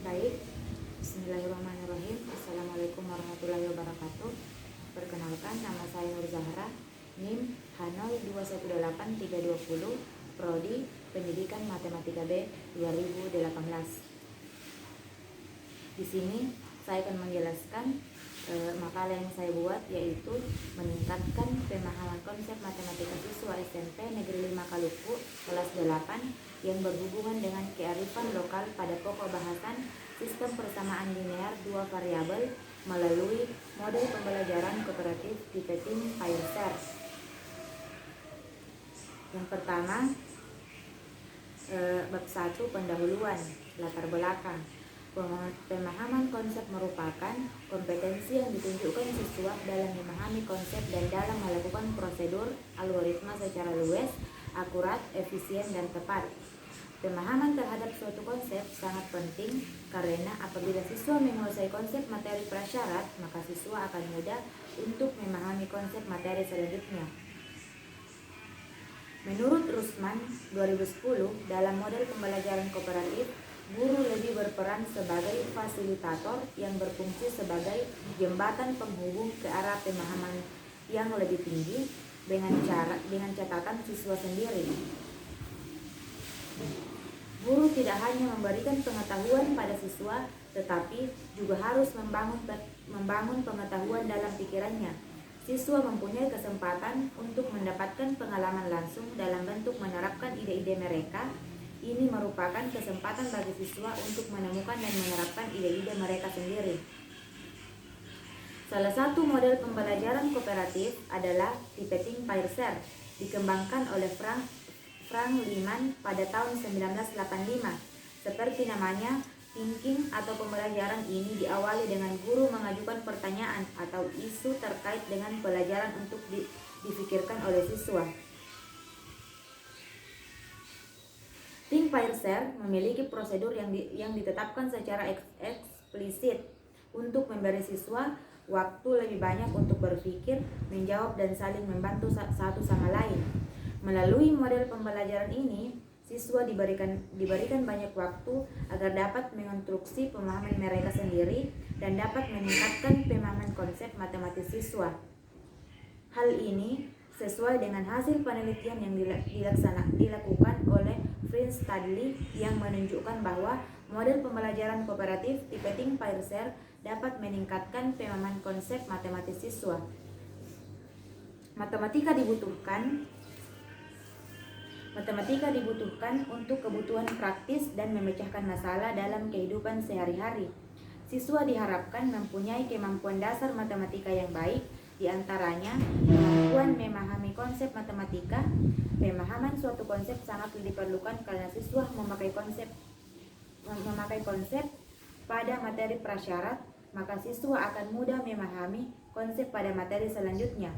Baik, Bismillahirrahmanirrahim. Assalamualaikum warahmatullahi wabarakatuh. Perkenalkan, nama saya Nur Zahra, NIM H0218-320, Prodi Pendidikan Matematika B 2018. Di sini saya akan menjelaskan makalah yang saya buat, yaitu meningkatkan pemahaman konsep matematika siswa SMP Negeri 5 Kaluku kelas 8 yang berhubungan dengan kearifan lokal pada pokok bahasan sistem persamaan linear dua variabel melalui model pembelajaran kooperatif tipe tim PIRSER. Yang pertama, bab 1, pendahuluan, latar belakang. Pemahaman konsep merupakan kompetensi yang ditunjukkan siswa dalam memahami konsep dan dalam melakukan prosedur algoritma secara luas, akurat, efisien, dan tepat. Pemahaman terhadap suatu konsep sangat penting karena apabila siswa menguasai konsep materi prasyarat, maka siswa akan mudah untuk memahami konsep materi selanjutnya. Menurut Rusman 2010, dalam model pembelajaran kooperatif, guru lebih berperan sebagai fasilitator yang berfungsi sebagai jembatan penghubung ke arah pemahaman yang lebih tinggi dengan catatan siswa sendiri. Guru tidak hanya memberikan pengetahuan pada siswa, tetapi juga harus membangun pengetahuan dalam pikirannya. Siswa mempunyai kesempatan untuk mendapatkan pengalaman langsung dalam bentuk menerapkan ide-ide mereka. Ini merupakan kesempatan bagi siswa untuk menemukan dan menerapkan ide-ide mereka sendiri. Salah satu model pembelajaran kooperatif adalah tipe tim PIRSER, dikembangkan oleh Frank Lehman pada tahun 1985. Seperti namanya, thinking atau pembelajaran ini diawali dengan guru mengajukan pertanyaan atau isu terkait dengan pelajaran untuk difikirkan oleh siswa. Tim PIRSER memiliki prosedur yang ditetapkan secara eksplisit untuk memberi siswa waktu lebih banyak untuk berpikir, menjawab, dan saling membantu satu sama lain. Melalui model pembelajaran ini, siswa diberikan banyak waktu agar dapat mengonstruksi pemahaman mereka sendiri dan dapat meningkatkan pemahaman konsep matematis siswa. Hal ini sesuai dengan hasil penelitian yang dilakukan oleh Prince Studley yang menunjukkan bahwa model pembelajaran kooperatif tipe tim PIRSER dapat meningkatkan pemahaman konsep matematis siswa. Matematika dibutuhkan untuk kebutuhan praktis dan memecahkan masalah dalam kehidupan sehari-hari. Siswa diharapkan mempunyai kemampuan dasar matematika yang baik, di antaranya kemampuan memahami konsep matematika. Pemahaman suatu konsep sangat diperlukan karena siswa memakai konsep pada materi prasyarat, maka siswa akan mudah memahami konsep pada materi selanjutnya.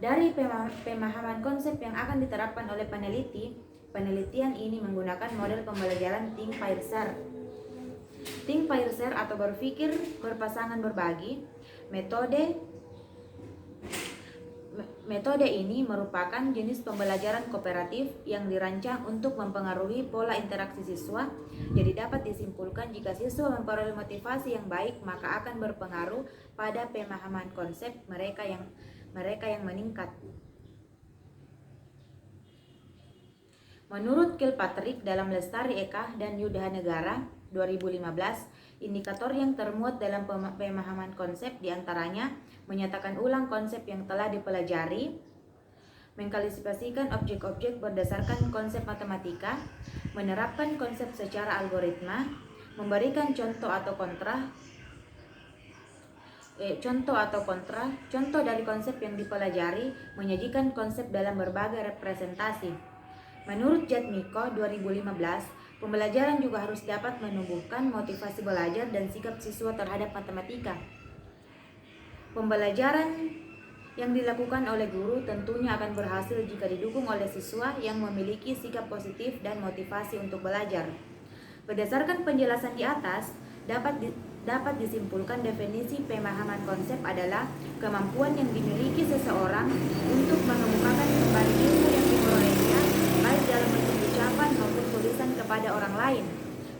Dari pemahaman konsep yang akan diterapkan oleh penelitian ini menggunakan model pembelajaran tim PIRSER. Tim PIRSER atau berpikir berpasangan berbagi. Metode ini merupakan jenis pembelajaran kooperatif yang dirancang untuk mempengaruhi pola interaksi siswa. Jadi dapat disimpulkan jika siswa memperoleh motivasi yang baik, maka akan berpengaruh pada pemahaman konsep mereka yang meningkat. Menurut Kilpatrick dalam Lestari Eka dan Yudha Negara 2015, indikator yang termuat dalam pemahaman konsep diantaranya menyatakan ulang konsep yang telah dipelajari, mengklasifikasikan objek-objek berdasarkan konsep matematika, menerapkan konsep secara algoritma, memberikan contoh atau kontra. Contoh dari konsep yang dipelajari, menyajikan konsep dalam berbagai representasi. Menurut Jatmiko 2015, pembelajaran juga harus dapat menumbuhkan motivasi belajar dan sikap siswa terhadap matematika. Pembelajaran yang dilakukan oleh guru tentunya akan berhasil jika didukung oleh siswa yang memiliki sikap positif dan motivasi untuk belajar. Berdasarkan penjelasan di atas, dapat disimpulkan definisi pemahaman konsep adalah kemampuan yang dimiliki seseorang untuk mengemukakan kembali ilmu yang diperolehnya, baik dalam bentuk ucapan maupun tulisan kepada orang lain.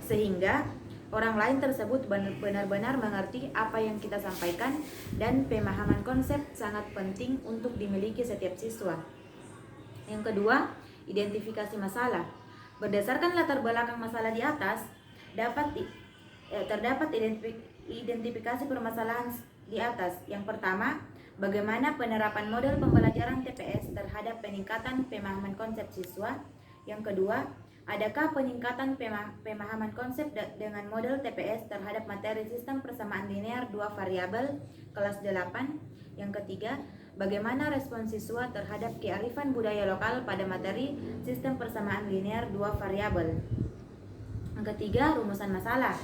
sehingga orang lain tersebut benar-benar mengerti apa yang kita sampaikan, dan pemahaman konsep sangat penting untuk dimiliki setiap siswa. Yang kedua, identifikasi masalah. Berdasarkan latar belakang masalah di atas, terdapat identifikasi permasalahan di atas. Yang pertama, bagaimana penerapan model pembelajaran TPS terhadap peningkatan pemahaman konsep siswa. Yang kedua, adakah peningkatan pemahaman konsep dengan model TPS terhadap materi sistem persamaan linear 2 variabel kelas 8? Yang ketiga, bagaimana respon siswa terhadap kearifan budaya lokal pada materi sistem persamaan linear 2 variabel? Yang ketiga, rumusan masalah.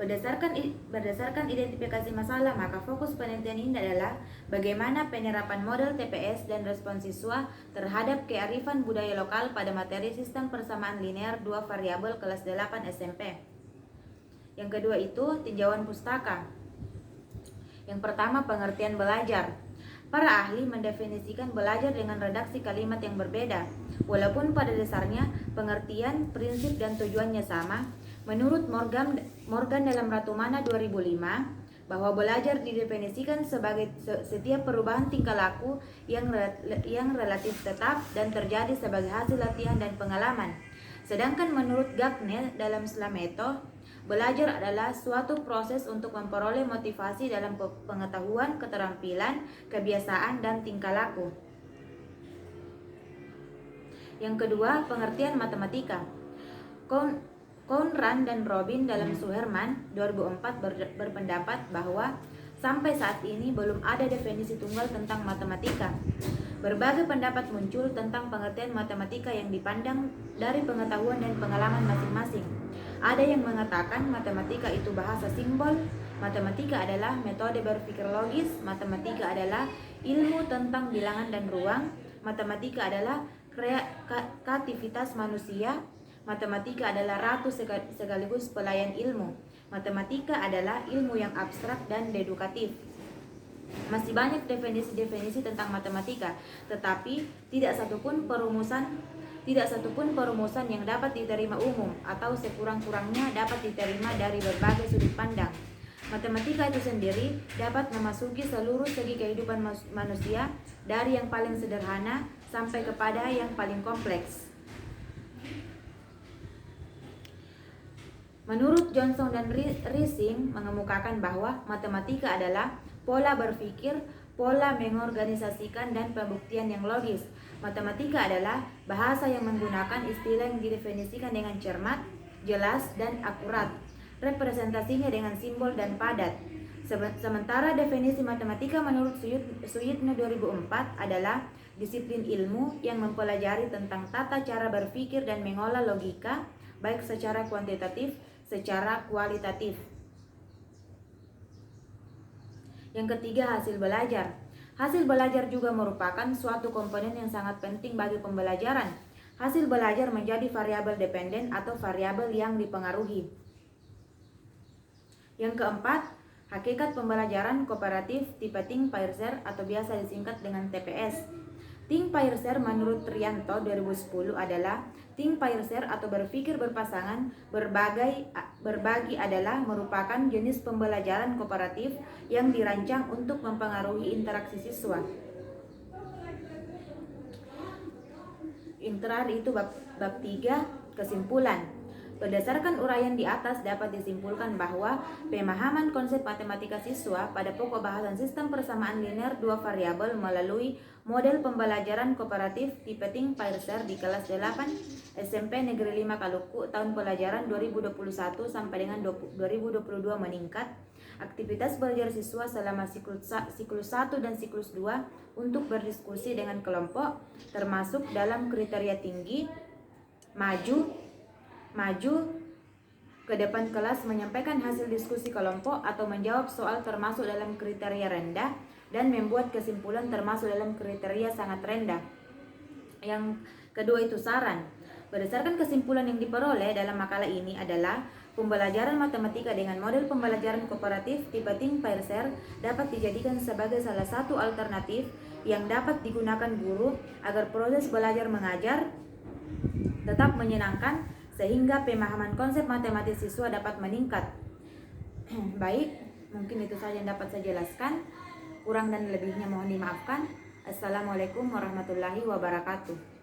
Berdasarkan identifikasi masalah, maka fokus penelitian ini adalah bagaimana penerapan model TPS dan respon siswa terhadap kearifan budaya lokal pada materi sistem persamaan linear 2 variabel kelas 8 SMP. Yang kedua itu tinjauan pustaka. Yang pertama, pengertian belajar. Para ahli mendefinisikan belajar dengan redaksi kalimat yang berbeda, walaupun pada dasarnya pengertian, prinsip, dan tujuannya sama. Menurut Morgan dalam Ratu Mana 2005, bahwa belajar didefinisikan sebagai setiap perubahan tingkah laku yang relatif tetap dan terjadi sebagai hasil latihan dan pengalaman. Sedangkan menurut Gagné dalam Slameto, belajar adalah suatu proses untuk memperoleh motivasi dalam pengetahuan, keterampilan, kebiasaan, dan tingkah laku. Yang kedua, pengertian matematika. Conran dan Robin dalam Suherman 2004 berpendapat bahwa sampai saat ini belum ada definisi tunggal tentang matematika. Berbagai pendapat muncul tentang pengertian matematika yang dipandang dari pengetahuan dan pengalaman masing-masing. Ada yang mengatakan matematika itu bahasa simbol, matematika adalah metode berpikir logis, matematika adalah ilmu tentang bilangan dan ruang, matematika adalah kreativitas manusia, matematika adalah ratu sekaligus pelayan ilmu. Matematika adalah ilmu yang abstrak dan dedukatif. Masih banyak definisi-definisi tentang matematika, tetapi tidak satupun perumusan yang dapat diterima umum atau sekurang-kurangnya dapat diterima dari berbagai sudut pandang. Matematika itu sendiri dapat memasuki seluruh segi kehidupan manusia, dari yang paling sederhana sampai kepada yang paling kompleks. Menurut Johnson dan Rising mengemukakan bahwa matematika adalah pola berpikir, pola mengorganisasikan, dan pembuktian yang logis. Matematika adalah bahasa yang menggunakan istilah yang didefinisikan dengan cermat, jelas, dan akurat. Representasinya dengan simbol dan padat. Sementara definisi matematika menurut Suyitno 2004 adalah disiplin ilmu yang mempelajari tentang tata cara berpikir dan mengolah logika, baik secara kuantitatif, secara kualitatif. Yang ketiga, hasil belajar. Hasil belajar juga merupakan suatu komponen yang sangat penting bagi pembelajaran. Hasil belajar menjadi variabel dependen atau variabel yang dipengaruhi. Yang keempat, hakikat pembelajaran kooperatif tipe Ting-Pairser atau biasa disingkat dengan TPS. Ting-Pairser menurut Trianto 2010 adalah Ting-Pairser atau berpikir berpasangan berbagi adalah merupakan jenis pembelajaran kooperatif yang dirancang untuk mempengaruhi interaksi siswa. Itu bab 3, kesimpulan. Berdasarkan uraian di atas dapat disimpulkan bahwa pemahaman konsep matematika siswa pada pokok bahasan sistem persamaan linear 2 variabel melalui model pembelajaran kooperatif tipe Ting-Pairser di kelas 8 SMP Negeri 5 Kaluku tahun pelajaran 2021 sampai dengan 2022 meningkat. Aktivitas belajar siswa selama siklus 1 dan siklus 2 untuk berdiskusi dengan kelompok termasuk dalam kriteria tinggi, maju ke depan kelas menyampaikan hasil diskusi kelompok atau menjawab soal termasuk dalam kriteria rendah dan membuat kesimpulan termasuk dalam kriteria sangat rendah. Yang kedua itu saran. Berdasarkan kesimpulan yang diperoleh dalam makalah ini adalah pembelajaran matematika dengan model pembelajaran kooperatif tipe Ting-Pairser dapat dijadikan sebagai salah satu alternatif yang dapat digunakan guru agar proses belajar mengajar tetap menyenangkan sehingga pemahaman konsep matematis siswa dapat meningkat. Baik, mungkin itu saja yang dapat saya jelaskan. Kurang dan lebihnya mohon dimaafkan. Assalamualaikum warahmatullahi wabarakatuh.